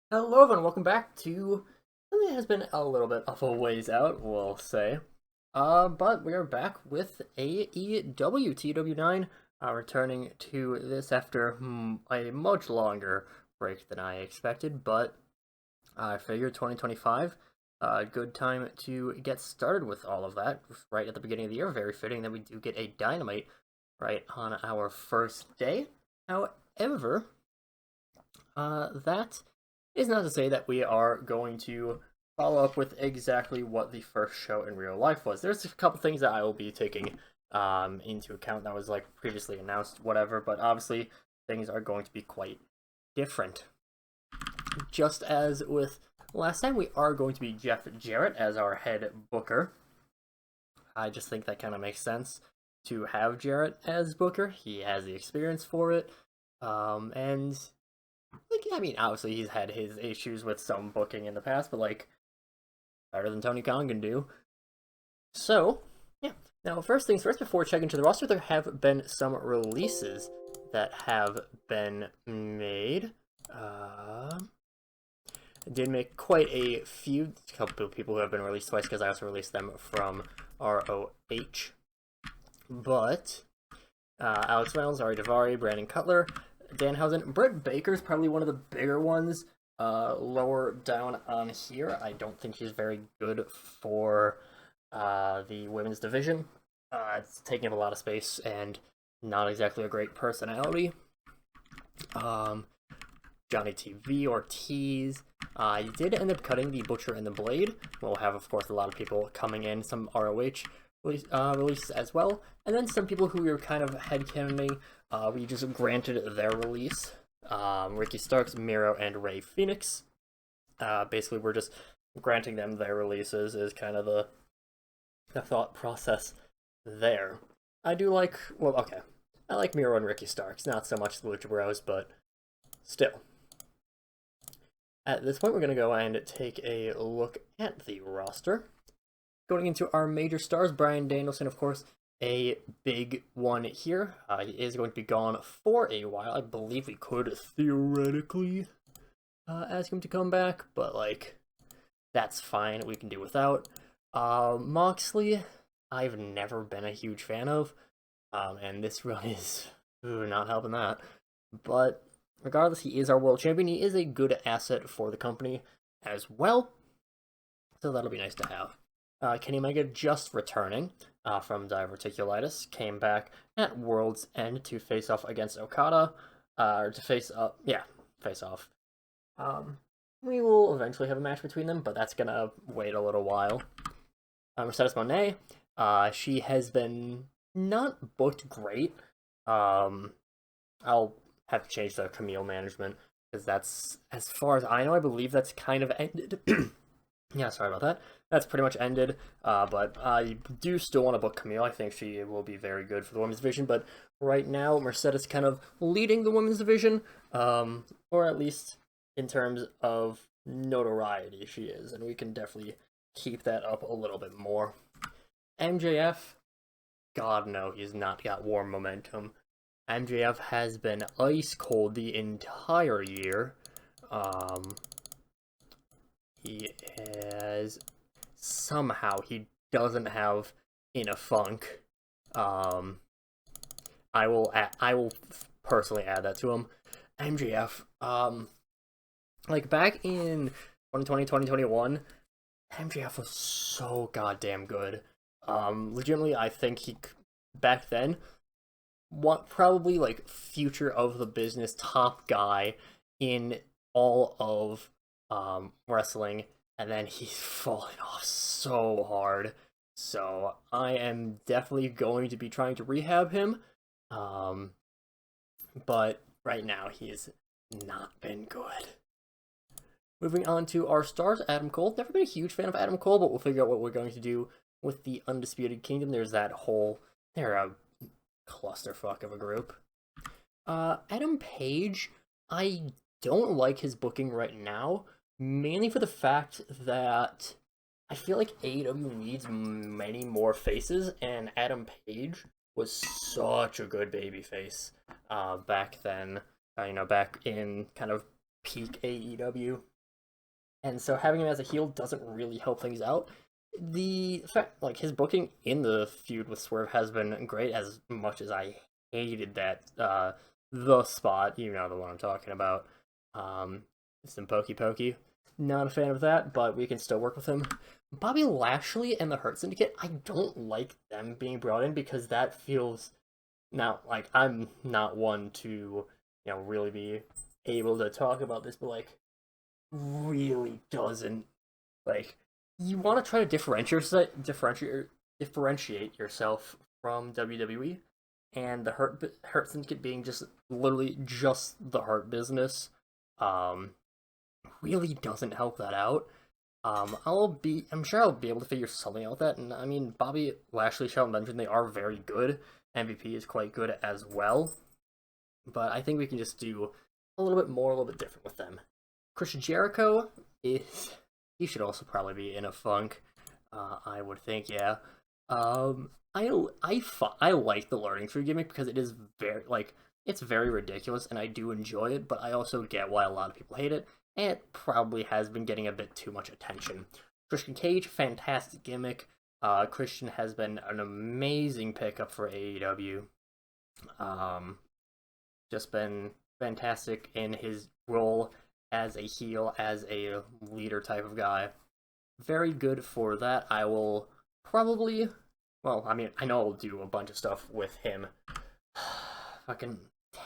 Hello everyone, welcome back to something that has been a little bit of a ways out, we'll say. But we are back with AEW TEW9, returning to this after a much longer break than I expected, but I figured 2025, a good time to get started with all of that, right at the beginning of the year. Very fitting that we do get a Dynamite right on our first day. However, that is not to say that we are going to follow up with exactly what the first show in real life was. There's a couple things that I will be taking into account that was like previously announced, whatever, but obviously things are going to be quite different. Just as with last time, we are going to be Jeff Jarrett as our head booker. I just think that kind of makes sense to have Jarrett as booker. He has the experience for it. And like, I mean, obviously he's had his issues with some booking in the past, but like better than Tony Khan can do. So, yeah. Now, first things first, before checking to the roster, there have been some releases that have been made. I did make quite a few, a couple of people who have been released twice because I also released them from ROH. But Alex Reynolds, Ari Daivari, Brandon Cutler, Danhausen, Britt Baker's probably one of the bigger ones. Lower down on here, I don't think he's very good for the women's division. It's taking up a lot of space and not exactly a great personality. Johnny TV Ortiz. You did end up cutting the Butcher and the Blade. We'll have, of course, a lot of people coming in, some ROH releases as well, and then some people who we were kind of headcanoning, we just granted their release. Ricky Starks, Miro, and Ray Phoenix. Basically, we're just granting them their releases is kind of the thought process there. I do like, well, okay, I like Miro and Ricky Starks, not so much the Lucha Bros, but still. At this point, we're going to go and take a look at the roster. Going into our major stars, Bryan Danielson, of course, a big one here. He is going to be gone for a while. I believe we could theoretically ask him to come back, but like, that's fine. We can do without. Moxley, I've never been a huge fan of, and this run is not helping that. But regardless, he is our world champion. He is a good asset for the company as well, so that'll be nice to have. Kenny Omega just returning from diverticulitis, came back at World's End to face off against Okada, or to face up, yeah, face off. We will eventually have a match between them, but that's gonna wait a little while. Mercedes Moné, she has been not booked great. I'll have to change the Camille management because that's, as far as I know, I believe that's kind of ended. Yeah, sorry about that. That's pretty much ended, but I do still want to book Camille. I think she will be very good for the women's division, but right now, Mercedes kind of leading the women's division, or at least in terms of notoriety, she is, and we can definitely keep that up a little bit more. MJF, God no, he's not got warm momentum. MJF has been ice cold the entire year. He has somehow he doesn't have In a Funk. I will personally add that to him. MJF, like back in 2020, 2021, MJF was so goddamn good. Legitimately, I think he back then probably like future of the business top guy in all of wrestling, and then he's fallen off so hard. So I am definitely going to be trying to rehab him. But right now he has not been good. Moving on to our stars, Adam Cole. Never been a huge fan of Adam Cole, but we'll figure out what we're going to do with the Undisputed Kingdom. There's that whole, they're a clusterfuck of a group. Adam Page, I don't like his booking right now, mainly for the fact that I feel like AEW needs many more faces, and Adam Page was such a good babyface back then. Back in kind of peak AEW. and so having him as a heel doesn't really help things out. The fact, like, his booking in the feud with Swerve has been great, as much as I hated that the spot, you know the one I'm talking about. Some pokey pokey. Not a fan of that, but we can still work with him. Bobby Lashley and the Hurt Syndicate, I don't like them being brought in because that feels now like I'm not one to, really be able to talk about this, but like really doesn't like you want to try to differentiate yourself from WWE, and the Hurt Syndicate being just literally just the Hurt Business, um, really doesn't help that out. I'm sure I'll be able to figure something out with that. And I mean, Bobby Lashley, Shelton Benjamin, they are very good. MVP is quite good as well. But I think we can just do a little bit more, a little bit different with them. Chris Jericho he should also probably be in a funk. I would think, yeah. I like the learning tree gimmick because it is it's very ridiculous and I do enjoy it, but I also get why a lot of people hate it. And it probably has been getting a bit too much attention. Christian Cage, fantastic gimmick. Christian has been an amazing pickup for AEW. Just been fantastic in his role as a heel, as a leader type of guy. Very good for that. I will probably, well, I mean, I know I'll do a bunch of stuff with him. Fucking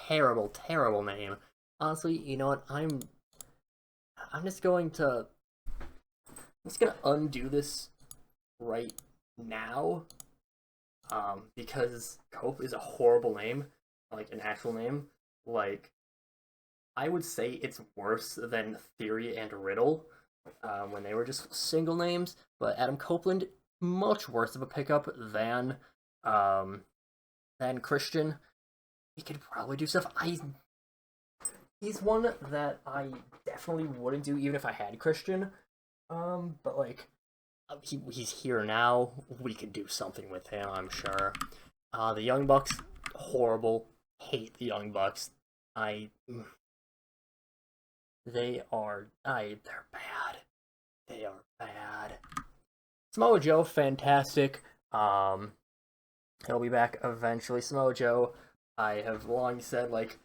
terrible, terrible name. Honestly, you know what? I'm just gonna undo this right now. Because Cope is a horrible name, like an actual name. Like, I would say it's worse than Theory and Riddle, when they were just single names. But Adam Copeland, much worse of a pickup than Christian. He could probably do stuff. He's one that I definitely wouldn't do even if I had Christian. But like, he's here now. We could do something with him, I'm sure. The Young Bucks, horrible. Hate the Young Bucks. They're bad. They are bad. Samoa Joe, fantastic. He'll be back eventually. Samoa Joe, I have long said, like,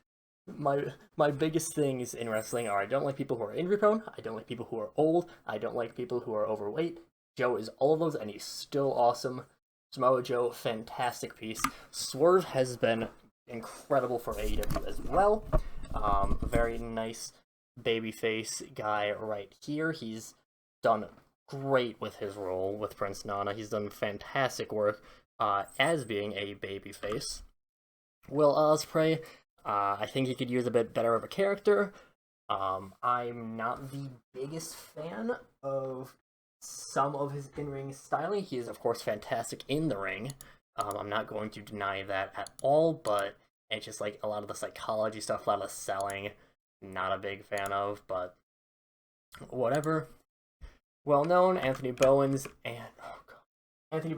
my biggest things in wrestling are I don't like people who are injury prone, I don't like people who are old, I don't like people who are overweight. Joe is all of those, and he's still awesome. Samoa Joe, fantastic piece. Swerve has been incredible for AEW as well. A very nice babyface guy right here. He's done great with his role with Prince Nana. He's done fantastic work as being a babyface. Will Ospreay, I think he could use a bit better of a character. I'm not the biggest fan of some of his in-ring styling. He is, of course, fantastic in the ring. I'm not going to deny that at all, but it's just like a lot of the psychology stuff, a lot of the selling, not a big fan of, but whatever. Well known, Anthony Bowens and the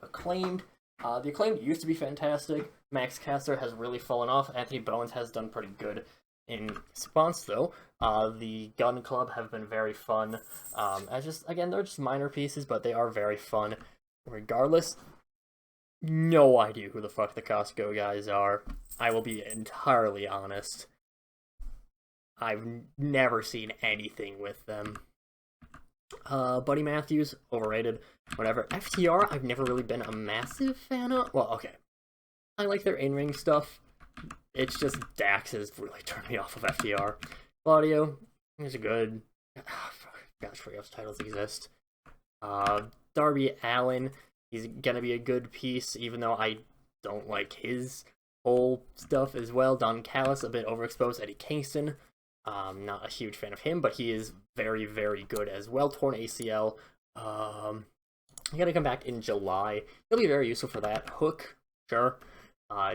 Acclaimed. The Acclaimed used to be fantastic. Max Caster has really fallen off. Anthony Bowens has done pretty good in response, though. The Gun Club have been very fun. They're just minor pieces, but they are very fun. Regardless, no idea who the fuck the Costco guys are. I will be entirely honest. I've never seen anything with them. Buddy Matthews, overrated. Whatever. FTR, I've never really been a massive fan of. Well, okay. I like their in-ring stuff. It's just Dax has really turned me off of FTR. Claudio, he's a good. Gosh, forget what titles exist. Darby Allin, he's gonna be a good piece, even though I don't like his whole stuff as well. Don Callis, a bit overexposed. Eddie Kingston, not a huge fan of him, but he is very, very good as well. Torn ACL. He's gonna come back in July. He'll be very useful for that. Hook, sure.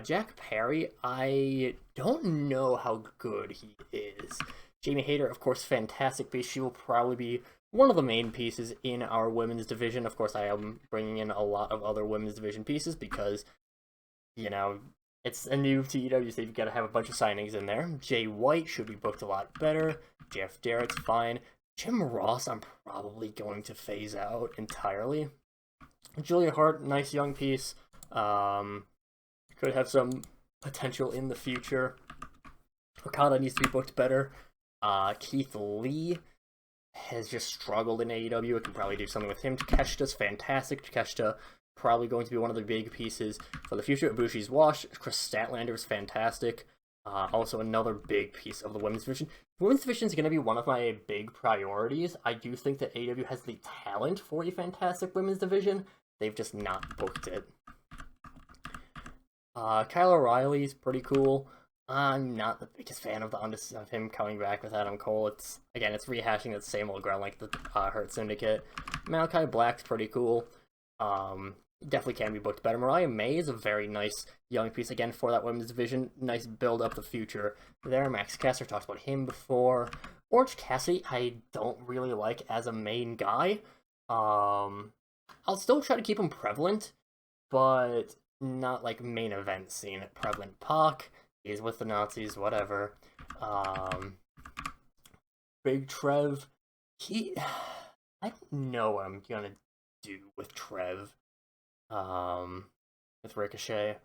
Jack Perry, I don't know how good he is. Jamie Hayter, of course, fantastic piece. She will probably be one of the main pieces in our women's division. Of course, I am bringing in a lot of other women's division pieces because, it's a new TEW, so you've got to have a bunch of signings in there. Jay White should be booked a lot better. Jeff Jarrett's fine. Jim Ross, I'm probably going to phase out entirely. Julia Hart, nice young piece. Could have some potential in the future. Okada needs to be booked better. Keith Lee has just struggled in AEW. It can probably do something with him. Takeshita's fantastic. Takeshita probably going to be one of the big pieces for the future. Ibushi's washed. Chris Statlander is fantastic. Also another big piece of the women's division. The women's division is going to be one of my big priorities. I do think that AEW has the talent for a fantastic women's division. They've just not booked it. Kyle O'Reilly's pretty cool. I'm not the biggest fan of him coming back with Adam Cole. It's rehashing that same old ground like the Hurt Syndicate. Malachi Black's pretty cool. Definitely can be booked better. Mariah May is a very nice young piece again for that women's division. Nice build up the future there. Max Caster, talked about him before. Orange Cassidy, I don't really like as a main guy. I'll still try to keep him prevalent, but not like main event scene prevalent. Pac, he's with the Nazis, whatever. Big Trev, I don't know what I'm gonna do with Trev. With Ricochet.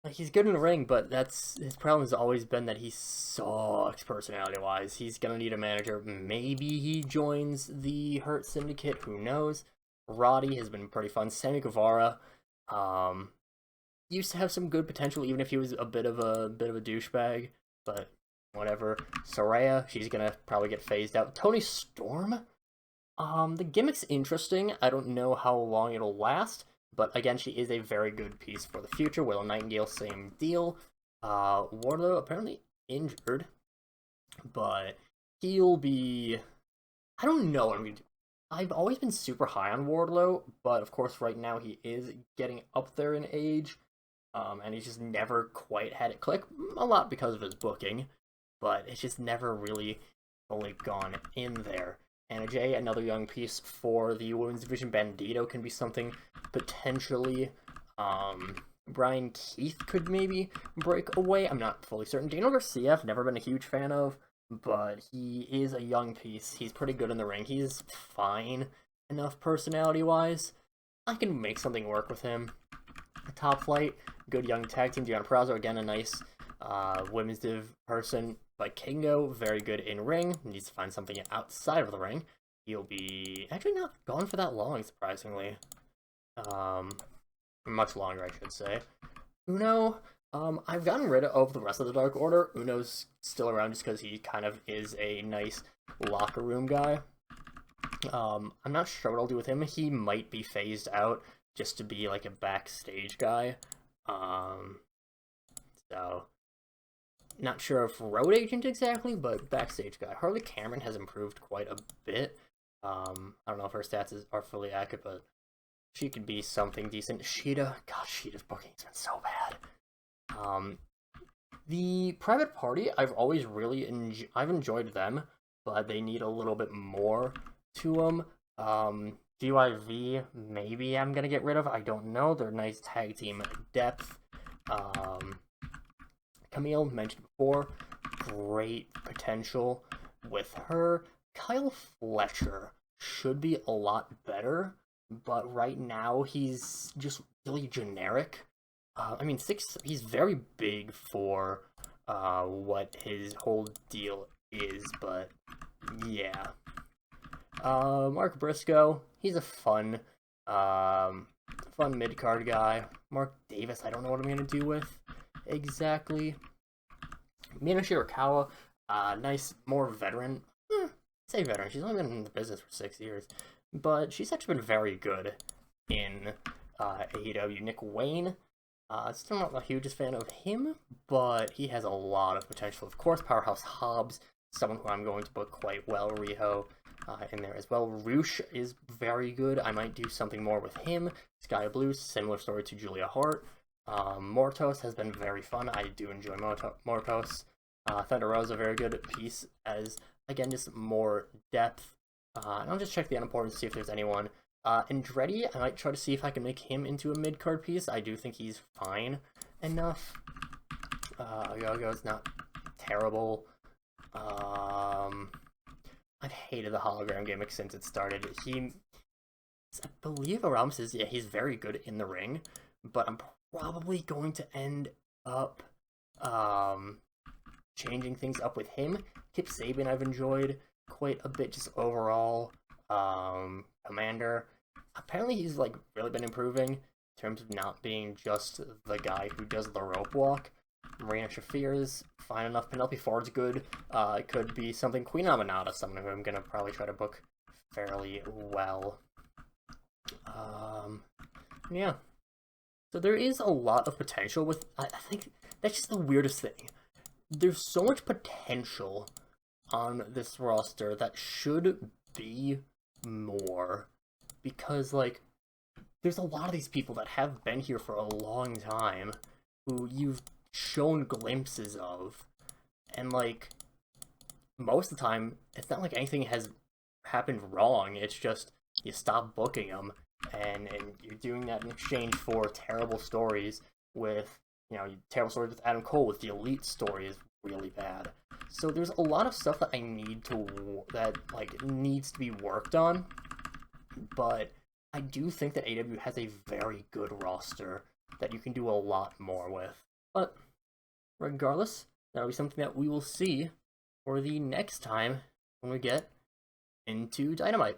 Like, he's good in the ring, but his problem has always been that he sucks personality-wise. He's gonna need a manager. Maybe he joins the Hurt Syndicate, who knows. Roddy has been pretty fun. Sammy Guevara, used to have some good potential, even if he was a bit of a douchebag, but whatever. Saraya, she's gonna probably get phased out. Toni Storm, the gimmick's interesting. I don't know how long it'll last, but again, she is a very good piece for the future. Willow Nightingale, same deal. Wardlow, apparently injured, but he'll be... I don't know what I'm going to do. I've always been super high on Wardlow, but of course right now he is getting up there in age, and he's just never quite had it click, a lot because of his booking, but it's just never really fully gone in there. Anna Jay, another young piece for the women's division. Bandito can be something potentially. Brian Keith could maybe break away. I'm not fully certain. Daniel Garcia, I've never been a huge fan of, but he is a young piece. He's pretty good in the ring. He's fine enough personality-wise. I can make something work with him. Top Flight, good young tag team. Deonna Purrazzo, again, a nice women's div person. Like Kingo, very good in ring. Needs to find something outside of the ring. He'll be actually not gone for that long, surprisingly. Much longer, I should say. Uno, I've gotten rid of the rest of the Dark Order. Uno's still around just because he kind of is a nice locker room guy. I'm not sure what I'll do with him. He might be phased out just to be like a backstage guy. So... not sure if road agent exactly, but backstage guy. Harley Cameron has improved quite a bit. I don't know if her stats are fully accurate, but she could be something decent. Sheeta, gosh, Sheeta's booking's been so bad. The Private Party, I've always really enjoyed them, but they need a little bit more to them. DYV, maybe I'm gonna get rid of. I don't know. They're nice tag team depth. Camille, mentioned before, great potential with her. Kyle Fletcher should be a lot better, but right now he's just really generic. I mean, he's very big for what his whole deal is, but yeah. Mark Briscoe, he's a fun mid-card guy. Mark Davis, I don't know what I'm going to do with exactly. Mina Shirakawa, nice, more veteran. Say veteran, she's only been in the business for 6 years, but she's actually been very good in AEW. Nick Wayne, still not the hugest fan of him, but he has a lot of potential. Of course, Powerhouse Hobbs, someone who I'm going to book quite well. Riho in there as well. Roosh is very good. I might do something more with him. Sky Blue, similar story to Julia Hart. Mortos has been very fun. I do enjoy Mortos. Thunder Rosa, very good piece as, again, just more depth. And I'll just check the unimportant to see if there's anyone. Andretti, I might try to see if I can make him into a mid-card piece. I do think he's fine enough. Yogo's not terrible. hated the hologram gimmick since it started. I believe Aramis is, yeah, he's very good in the ring, but I'm probably going to end up changing things up with him. Kip Sabian I've enjoyed quite a bit just overall. Commander, apparently he's like really been improving in terms of not being just the guy who does the rope walk. Marina Shafir is fine enough. Penelope Ford's good. It could be something. Queen Amanada, someone who I'm gonna probably try to book fairly well. Yeah. So there is a lot of potential with. I think that's just the weirdest thing. There's so much potential on this roster that should be more, because like there's a lot of these people that have been here for a long time who you've shown glimpses of, and like most of the time it's not like anything has happened wrong, it's just you stop booking them, and you're doing that in exchange for terrible stories with, you know, terrible stories with Adam Cole, with the Elite story is really bad. So there's a lot of stuff that needs to be worked on, but I do think that AEW has a very good roster that you can do a lot more with. But regardless, that'll be something that we will see for the next time when we get into Dynamite.